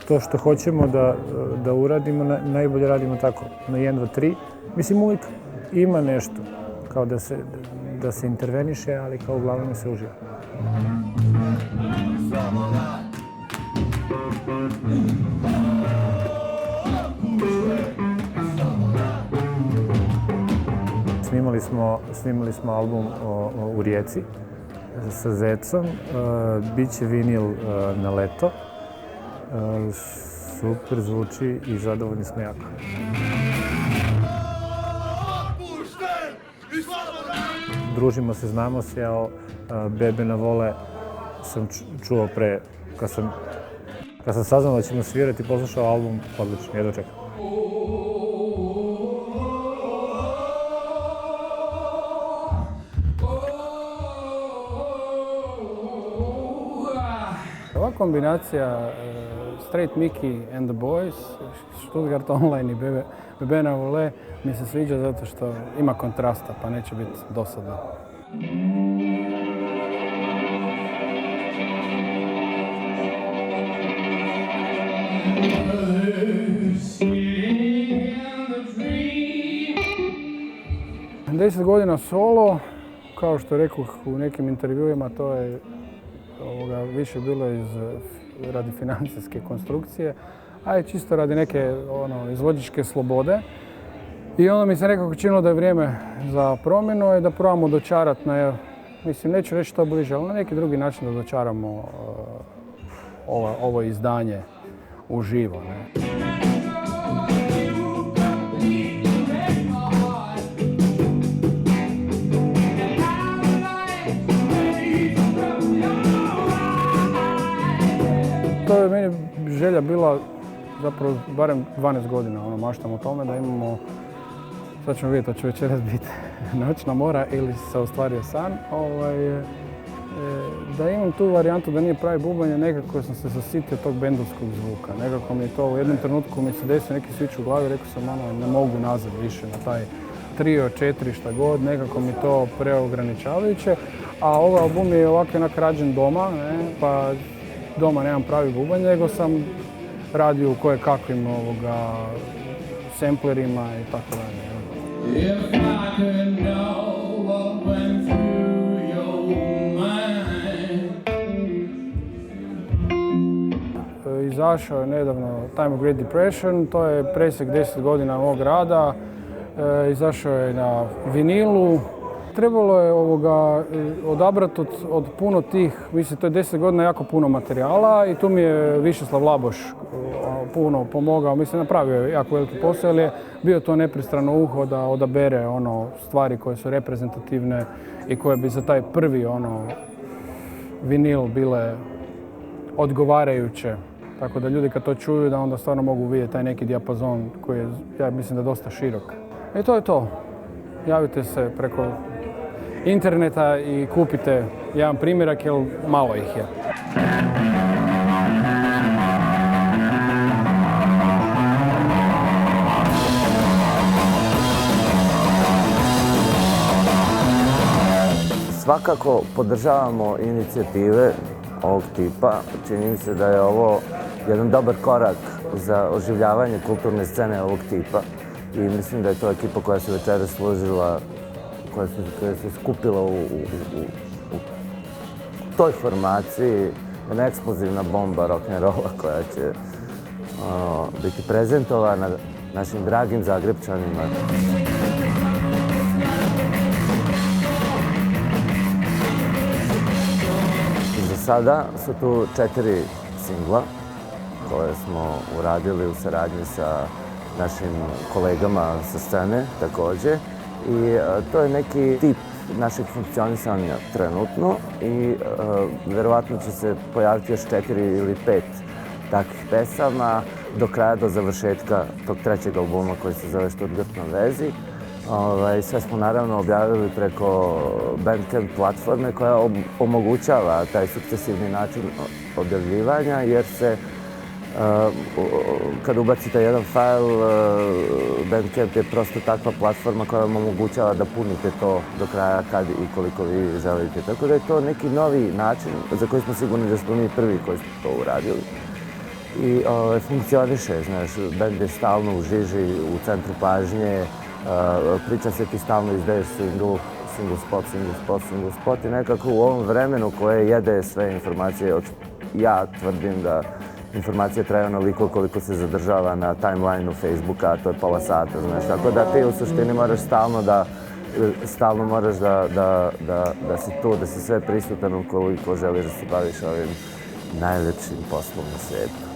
To što hoćemo da uradimo, najbolje radimo tako, na 1, 2, 3. Mislim, uvijek ima nešto, kao da se interveniše, ali kao uglavnom se uživa. Snimali smo album u Rijeci sa Zecom, bit će vinil na leto. Super zvuči i zadovoljni smo jako. Družimo se, znamo se, a Bebe na vole sam čuo pre, kad sam saznao da ćemo svirati, poslušao album, odlično, jedva čekam. Ova kombinacija Straight Mickey and the Boys, Stuttgart Online i Bebe na vole mi se sviđa zato što ima kontrasta pa neće biti dosadno. Deset godina solo, kao što rekoh u nekim intervjuima, to je više bilo radi financijske konstrukcije, a i čisto radi neke izvođačke slobode. I onda mi se nekako činilo da je vrijeme za promjenu i da probamo dočarati mislim, neću reći što bliže, ali na neki drugi način da dočaramo ovo izdanje uživo. To je meni želja bila zapravo barem 12 godina, maštam o tome da imamo, sad ćemo vidjeti, da će večeras biti noćna mora ili se ostvario san, da imam tu varijantu da nije pravi bubanje, nekako sam se zasitio tog bendovskog zvuka. Nekako mi je to u jednom trenutku mi se desio neki switch u glavi, rekao sam ne mogu nazad više na taj trio, 4, šta god, nekako mi to preograničavajuće. A ovaj album je ovako jednak rađen doma, pa doma nemam pravi bubanj, nego sam radio u kakvim samplerima i tako dalje. Izašao je nedavno Time of Great Depression, to je presjek 10 godina mog rada. Izašao je na vinilu. Trebalo je odabrati od puno tih, mislim, to je 10 godina jako puno materijala i tu mi je Višeslav Laboš puno pomogao, mislim, napravio je jako veliki posao, jer je bio to nepristrano uho da odabere stvari koje su reprezentativne i koje bi za taj prvi vinil bile odgovarajuće. Tako da ljudi kad to čuju da onda stvarno mogu vidjeti taj neki dijapazon koji je, ja mislim, da dosta širok. I to je to. Javite se preko interneta i kupite jedan primjerak, jer malo ih je. Svakako podržavamo inicijative ovog tipa. Čini mi se da je ovo jedan dobar korak za oživljavanje kulturne scene ovog tipa. I mislim da je to ekipa koja se večeras složila, koja se skupila u toj formaciji, jedna eksplozivna bomba rock'n'rolla koja će biti prezentovana našim dragim Zagrebčanima. Za sada su tu 4 singla koje smo uradili u saradnji sa našim kolegama sa scene također. I to je neki tip našeg funkcionisanja trenutno i verovatno će se pojaviti još 4 ili 5 takvih pesama do kraja, do završetka tog trećeg albuma koji se zove Stuttgart na vezi. Sve smo naravno objavili preko Bandcamp platforme koja omogućava taj sukcesivni način objavljivanja, jer se Kad ubacite jedan fail, Bandcamp je prosto takva platforma koja vam omogućava da punite to do kraja kad i koliko vi želite. Tako da je to neki novi način za koji smo sigurni da smo mi prvi koji smo to uradili. I funkcioniše, znaš, band je stalno u žiži, u centru pažnje, priča se, ti stalno izdaješ single spot i nekako u ovom vremenu koje jede sve informacije, ja tvrdim da informacija traje onoliko koliko se zadržava na timelineu Facebooka, a to je pola sata, znaš, tako da ti u suštini moraš stalno moraš da si tu, da si sve prisutan ukoliko želiš da se baviš ovim najlepšim poslom na svijetu.